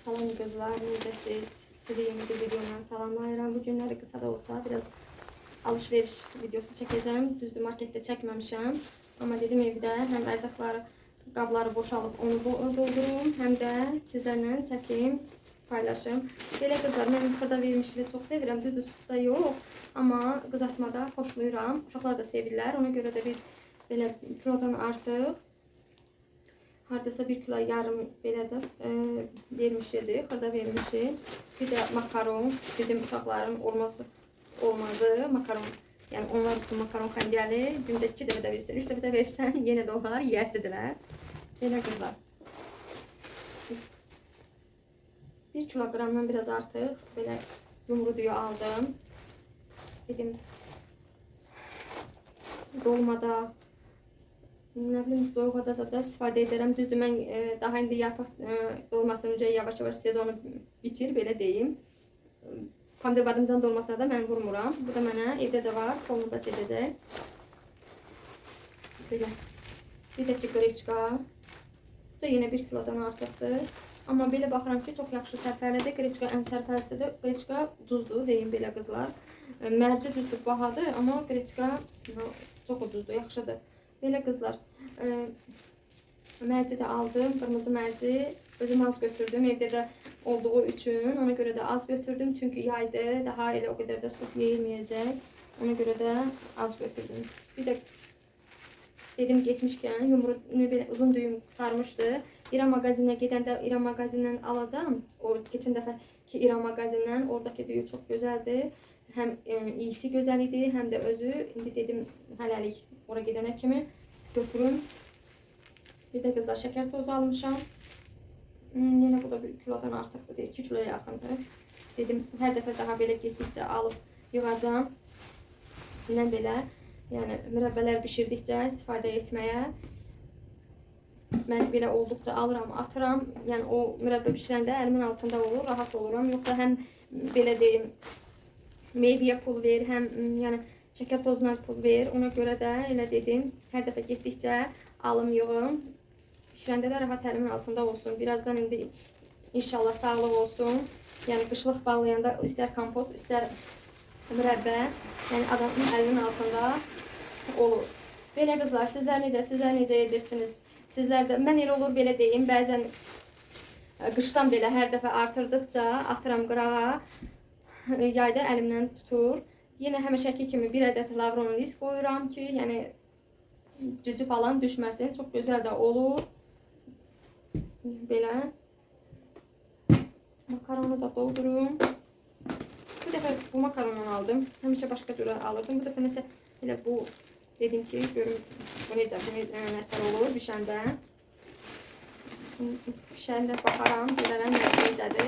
Salam kızlar, necəsiz? Sizi yeni bir videomdan salamlayıram. Bu günləri qısa da olsa biraz alışveriş videosu çəkəcəm. Düzdür, marketdə çəkməmişəm. Amma dedim evdə həm ərzaqları, qabları boşalıb onu doldurum, həm də sizlərlə çəkim, paylaşım. Belə qızlar, mən xırda vermişləri çox sevirəm. Düzdür, sufda yox, amma qızartmada xoşlayıram. Uşaqlar da sevirlər. Ona görə də bir belə kilodan artıq hardasa 1 kilo yarım belədir vermişdi, xırda vermişik. Bir də makaron, bizim uşaqların olmazı makaron. Yəni onlar üçün makaron xəngəli gündə 2 dəfə də verirsən, 3 dəfə də verirsən, yenə də onlar yiyəsidirlər. Belə qızlar. 1 kilogramdan biraz artıq belə yumruduyu aldım. Dedim dolmada ne bileyim dolmada da istifadə edərəm. Düzdür, mən daha indi yarpaq dolmasından öncə yavaş-yavaş sezonu bitir, belə deyim. Pomidor badımcan dolmasına da mən vurmuram. Bu da mənə evdə də var, kolunu bəs edəcək. Belə. Bir də ki, qreçka. Bu da yenə 1 kilodan artıqdır. Amma belə baxıram ki, çox yaxşı sərfəlidir. Qreçka ən sərfəlisidir. Qreçka duzdur, deyim belə qızlar. Mərci düzdür, bahadır, amma qreçka çox ucuzdur, yaxşıdır. Belə qızlar, mərci də aldım, qırmızı mərci. Özüm az götürdüm, evdə də olduğu üçün. Ona görə də az götürdüm, çünki yaydı, daha elə o qədər də suf yeyilməyəcək. Ona görə də az götürdüm. Bir də dedim getmişkən, yumru uzun düyüm qurtarmışdı. İran mağazinə gedəndə İran mağazindən alacağım. O keçən dəfəki İran mağazindən oradakı düyü çox gözəldir. Həm iyisi gözəl idi, həm də özü. İndi dedim hələlik oraya gedənə kimi götürüm. Bir də qızlar şəkər tozu almışam. Yenə bu da 1 kilodan artıqdır, 2 kiloya yaxındır. Dedim hər dəfə daha belə getdikcə alıb yığacam. Nə belə, yəni mürəbbələr bişirdikcə istifadə etməyə. Mən belə olduqca alıram, atıram. Yəni o mürəbbə bişirəndə əlimin altında olur, rahat oluram. Yoxsa həm belə deyim meyvəyə pul ver, həm yəni şəkər tozuna pul ver. Ona görə də elə dedim, hər dəfə getdikcə alım yığım. Bişirəndə də rahat əlimin altında olsun. Birazdan indi inşallah sağlıq olsun. Yəni qışlıq bağlayanda istər kompot, istər mürəbbə, yəni adamın əlinin altında olur. Belə qızlar, sizlər necə edirsiniz? Sizlər də, mən elə olur belə deyim, bəzən qışdan belə hər dəfə artırdıqca atıram qırağa, yayda əlimdən tutur. Yenə həmişəki kimi bir ədəd lavron lis qoyuram ki, yəni cücü falan düşməsin. Çox gözəl də olur. Belə. Makaronu da doldurum. Bu dəfə bu makarondan aldım. Həmişə başqa cürə alırdım. Bu dəfə nəsə elə bu dedim ki, görüm bu necə nətər olur bişəndə. Bişəndə baxaram, görərəm necədir.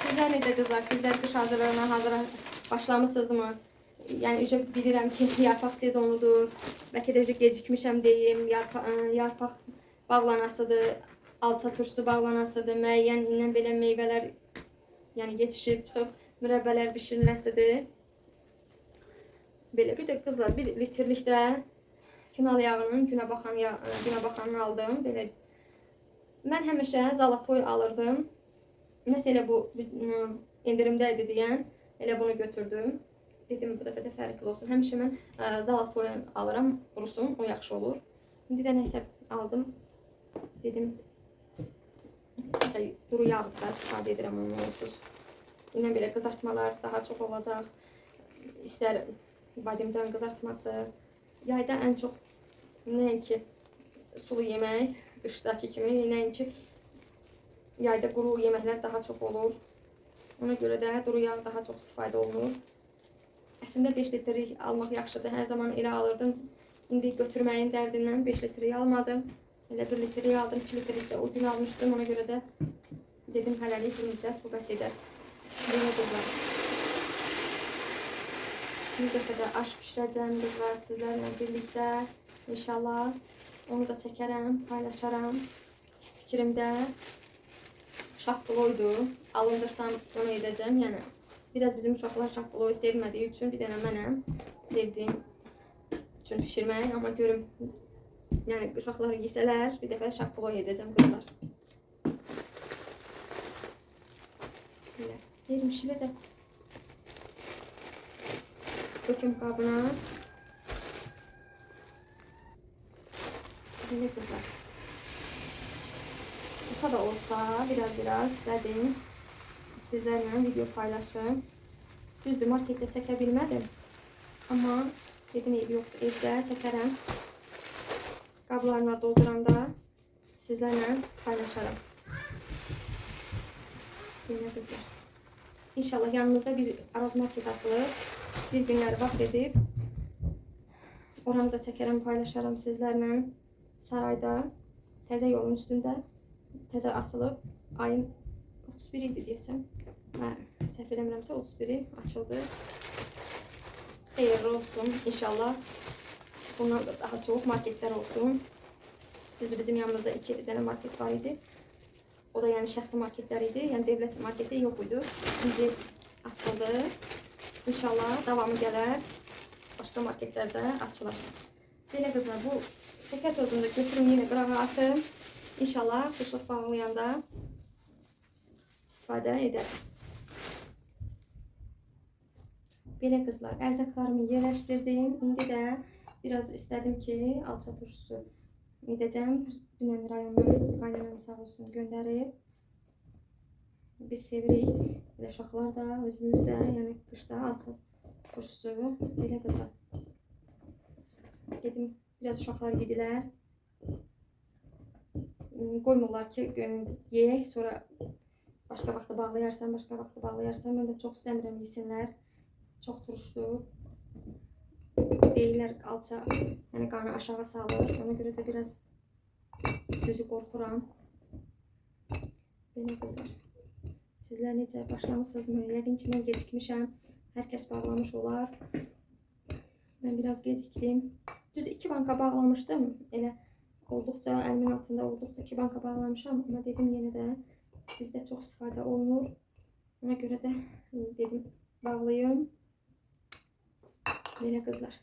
Sizlər necə qızlar? Sizlər qış hazırlığına başlamışsınızmı? Yəni bilirəm ki, yarpaq sezonudur. Bəlkə də gecikmişəm deyim. Yarpaq bağlanasıdır, alça turşusu bağlanasıdır. Müəyyən ilə belə meyvələr yəni yetişib, çıxıb, mürəbbələr bişiriləsidir. Belə bir də qızlar 1 litrlikdə final yağının günə baxanını aldım. Belə mən həmişə zalatoy alırdım. Nəsə elə bu endirimdə idi deyən, elə bunu götürdüm. Dedim bu dəfə də fərqli olsun. Həmişə mən zalatoy alıram, Rusun, o yaxşı olur. İndi də nəsə aldım. Dedim duru yağ da istifadə edirəm onun onsuz. Yine belə qızartmalar daha çox olacaq. İstər bademcan qızartması. Yayda ən çox nəinki sulu yemək, qışdakı kimi, nəinki yayda quru yeməklər daha çox olur. Ona görə də duru yağ daha çox istifadə olunur. Əslində 5 litrik almaq yaxşıdır. Hər zaman elə alırdım. İndi götürməyin dərdindən 5 litrik almadım. Elə 1 litrik aldım, 2 litrik də o gün almışdım. Ona görə də dedim hələlik bir müddət bu bəs edər. Belə qızlar. Bir dəfə də aş pişirəcəm qızlar sizlərlə birlikdə. İnşallah onu da çəkərəm, paylaşaram. Fikrimdə şappıloydu. Alındırsam onu edəcəm. Yəni biraz bizim uşaqlar şappıloyu sevmədiyi üçün bir dənə mənəm sevdiyim üçün pişirmək. Amma görüm Yəni uşaqlar yesələr, bir dəfə şapkolo edəcəm qızlar. Belə vermişlə də döküm qabına. Belə qızlar. Qısa da olsa biraz istədim sizlərlə video paylaşım. Düzdür, marketdə çəkə bilmədim. Amma dedim ev yoxdur, evdə çəkərəm. Qablarına dolduranda sizlərlə paylaşarım. Belə qızlar. İnşallah yanınızda bir Araz market açılır. Bir günləri vaxt edib oranı da çəkərəm, paylaşarım sizlərlə. Sarayda, təzə yolun üstündə təzə açılıb. Ayın 31 idi deyəsəm. Səhv eləmirəmsə 31-i açıldı. Xeyirli olsun inşallah. Bundan da daha çox marketlər olsun. Düzdür, bizim yanımızda 2 dənə market var idi. O da yəni şəxsi marketlər idi. Yəni devlət marketi yox idi. İndi açıldı. İnşallah davamı gələr. Başqa marketlərdə açılır. Belə qızlar, bu şəkər tozunu da götürüm, yenə qırağa atım. İnşallah qışlıq bağlayanda istifadə edərəm. Belə qızlar, ərzaqlarımı yerləşdirdim. İndi də biraz istədim ki, alça turşusu edəcəm. Dünən rayondan qaynanam sağ olsun göndərib. Biz sevirik. Belə uşaqlar da özümüzdə, yəni qışda alça turşusu. Belə qızlar. Gedim, biraz uşaqlar yedilər. Qoymurlar ki, yeyək, sonra başqa vaxtda bağlayarsan, Mən də çox istəmirəm yesinlər. Çox turşdu. Deyirlər alça, yəni qarnı aşağı salır. Ona görə də biraz düzü qorxuram. Belə qızlar. Sizlər necə başlamışsınızmı? Yəqin ki, mən gecikmişəm. Hər kəs bağlamış olar. Mən biraz gecikdim. Düzdür, 2 banka bağlamışdım. Elə olduqca, əlimin altında olduqca 2 banka bağlamışam. Amma dedim, yenə də bizdə çox istifadə olunur. Ona görə də dedim, bağlayım. Belə qızlar.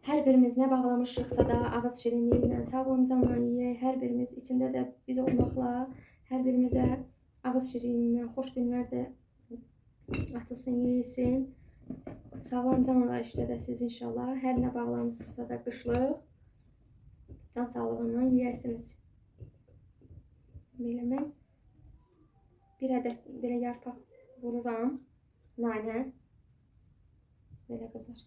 Hər birimiz nə bağlamışıqsa da ağız şirinliyi ilə, sağlamcanla yeyək. Hər birimiz içində də biz olmaqla hər birimizə ağız şirinliyi ilə xoş günlər də açılsın, yeyilsin. Sağlamcanla işlədəsiniz inşallah. Hər nə bağlamışsınızsa da qışlıq can sağlığından yeyəsiniz. Belə mən bir ədəd belə yarpaq vururam. Nanə. Belə qızlar.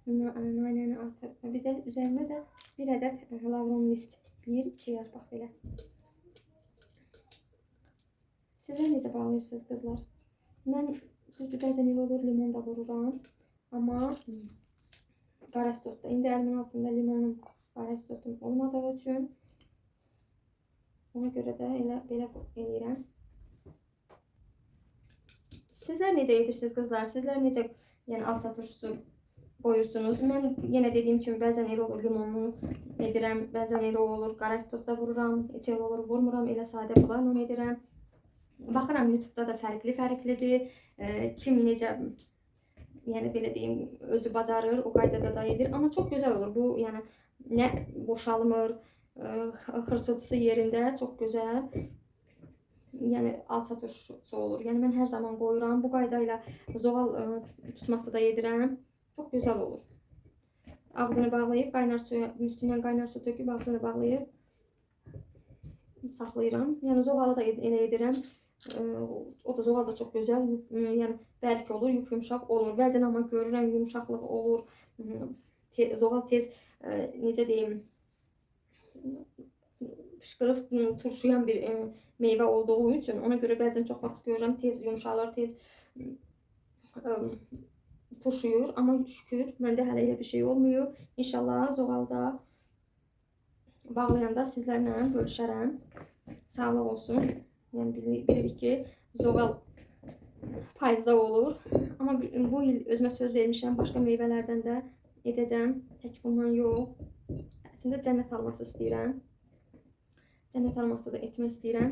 Nanəni atıb. Bir də üzərimə də bir ədəd lavron list. 1-2 yarpaq belə. Sizlər necə bağlayırsınız qızlar? Mən düzdür, bəzən elə olur, limon da vururam. Amma qarastotda. İndi əlimin altında limonum, qarastotum olmadığı üçün ona görə də elə belə eləyirəm. Sizlər necə edirsiniz qızlar? Sizlər necə alça turşusu qoyursunuz? Mən yenə dediyim kimi bəzən elə olur, limonlu edirəm. Bəzən elə olur, qarastotda vururam. Heç elə olur, vurmuram. Elə sadə bulan onu edirəm. Baxıram, YouTube'da da fərqlidir. Kim necə, yəni belə deyim, özü bacarır, o qaydada da edir. Amma çox gözəl olur. Bu, yəni, nə boşalmır, xırçıltısı yerində, çox gözəl. Yəni, alça turşusu olur. Yəni, mən hər zaman qoyuram. Bu qaydayla zoğal tutması da edirəm. Çox gözəl olur. Ağzını bağlayıb, üstündən qaynar su töküb, ağzını bağlayıb saxlayıram. Yəni, zoğalı da elə edirəm. O da zoğal da çox gözəl, yəni bərk olur, yumşaq olur. Bəzən amma görürəm, yumşaqlıq olur. Zoğal tez, necə deyim, fışqırıq turşuyan bir meyvə olduğu üçün ona görə bəzən çox vaxt görürəm, tez yumşalır, tez turşuyur. Amma şükür, məndə hələ elə bir şey olmuyor. İnşallah zoğalda bağlayanda sizlərlə bölüşərəm. Sağlıq olsun. Yəni bilirik ki, zoğal payızda olur. Amma bu il özümə söz vermişəm, başqa meyvələrdən də edəcəm. Tək bundan yox. Əslində cənnət alması istəyirəm. Cənnət alması da etmək istəyirəm.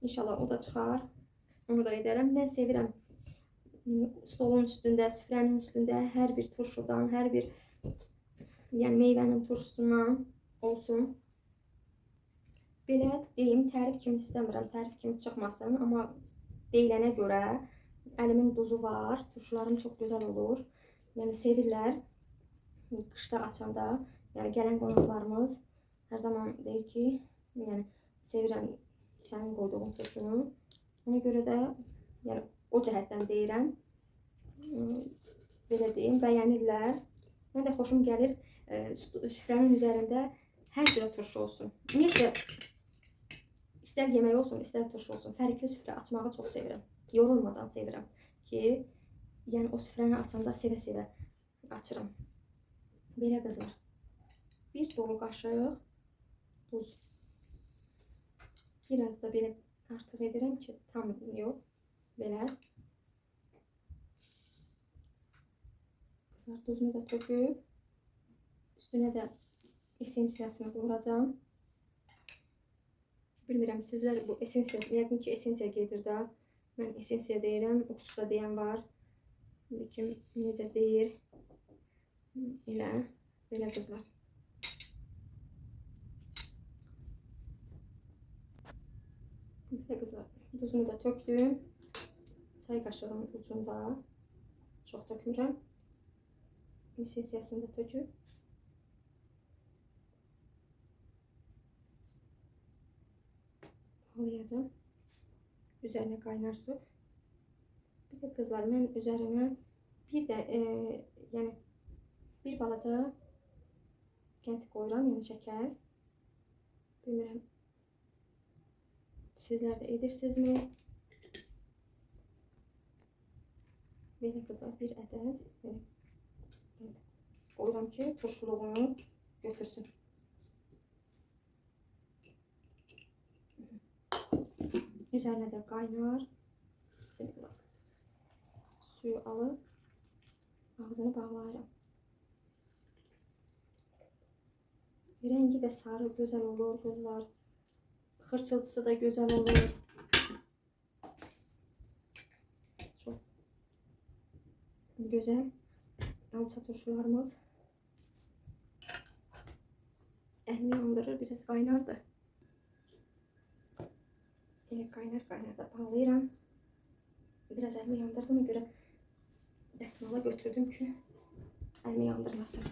İnşallah o da çıxar. Onu da edərəm. Mən sevirəm stolun üstündə, süfrənin üstündə hər bir turşudan, hər bir Yəni meyvənin turşusundan olsun. Belə deyim, tərif kimi istəmirəm, tərif kimi çıxmasın, amma deyilənə görə əlimin duzu var, turşularım çox gözəl olur. Yəni sevirlər qışda açanda, yəni gələn qonaqlarımız hər zaman deyir ki, yəni sevirəm sənin qoyduğun turşunu. Ona görə də yəni o cəhətdən deyirəm. Belə deyim, bəyənirlər. Mən də xoşum gəlir süfrənin üzərində hər cürə turşu olsun. Ümumiyyətlə istər yemək olsun, istər turşu olsun. Fərqli süfrə açmağı çox sevirəm. Yorulmadan sevirəm ki, yəni o süfrəni açanda sevə-sevə açıram. Belə qızlar. Bir dolu qaşıq duz. Biraz da belə artıq edirəm ki, tam yox. Belə. Qızlar duzunu da töküb. Üstünə də esensiyasını doğrayacağım. Bilmirəm, sizlər bu esensiya, yəqin ki, esensiya gedir də. Mən esensiya deyirəm, уксусda deyən var. Lakin necə deyir? Belə qızlar. Belə qızlar, duzunu da tökdüm. Çay qaşığının ucunda. Çox tökmürəm. Esensiyasını da töküb. Bağlayacağım. Üzerine kaynar su. Bir de kızlar, mən üzerine bir de yani bir balaca kənd qoyuram, yəni şəkər. Bilmirəm, sizlər də edirsinizmi? Belə qızlar, bir ədəd qoyuram ki, turşuluğunu götürsün. Üzerine de kaynar suyu alıp ağzını bağlarım. Rengi de sarı güzel olur kızlar. Hırçıltısı da güzel olur. Çok güzel alça turşularımız. Elimi yandırır, biraz kaynardı. Yine kaynar da bağlayıram. Biraz elimi yandırdığıma göre dəsmala götürdüm ki elimi yandırmasın.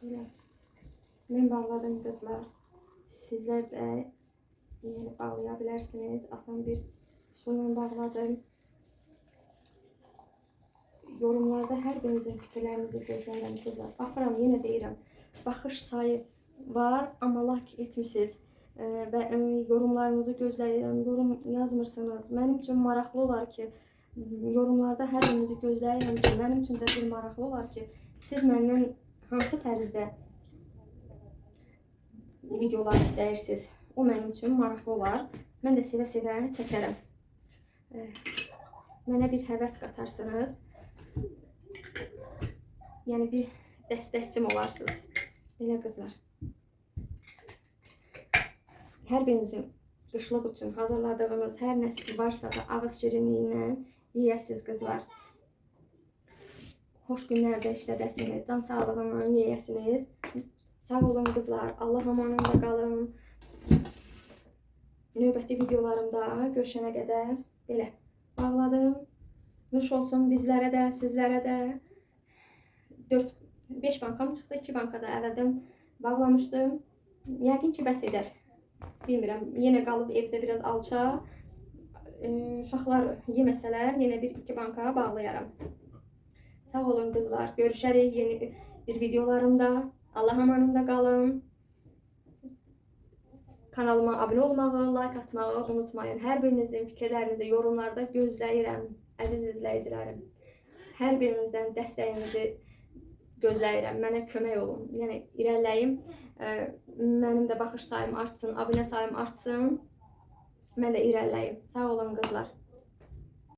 Böyle ben bağladım kızlar. Sizler de yani bağlayabilirsiniz. Asan bir suyla bağladım. Yorumlarda her birinizin fikirlerinizi gözləyirəm kızlar. Baxıram, yenə deyirəm. Baxış sayı var, amma like etmişsiniz. Və yorumlarınızı gözləyirəm. Yorum yazmırsınız. Mənim üçün maraqlı olar ki, yorumlarda hər birinizi gözləyirəm ki, mənim üçün də bir maraqlı olar ki, siz məndən hansı tərzdə videolar istəyirsiniz. O mənim üçün maraqlı olar. Mən də sevə-sevə çəkərəm. Mənə bir həvəs qatarsınız. Yəni bir dəstəkçim olarsınız. Belə qızlar. Hər birinizin qışlıq üçün hazırladığınız hər nəsə varsa da ağız şirinliyindən yeyəsiniz qızlar. Xoş günlərdə işlədəsiniz, can sağlığından yeyəsiniz. Sağ olun qızlar, Allah amanında qalın. Növbəti videolarımda görüşənə qədər belə bağladım. Nuş olsun bizlərə də, sizlərə də. 5 bankam çıxdı, 2 bankada əvvəldən bağlamışdım. Yəqin ki, bəs edər. Bilmirəm, yenə qalıb evdə biraz alça. Uşaqlar yeməsələr, yenə bir 2 banka bağlayaram. Sağ olun qızlar, görüşərik yeni bir videolarımda. Allah amanında qalın. Kanalıma abunə olmağı, like atmağı unutmayın. Hər birinizin fikirlərinizi yorumlarda gözləyirəm, əziz izləyicilərim. Hər birinizdən dəstəyinizi gözləyirəm, mənə kömək olun. Yəni irəliləyim, mənim də baxış sayım artsın, abunə sayım artsın. Mən də irəliləyim. Sağ olun qızlar.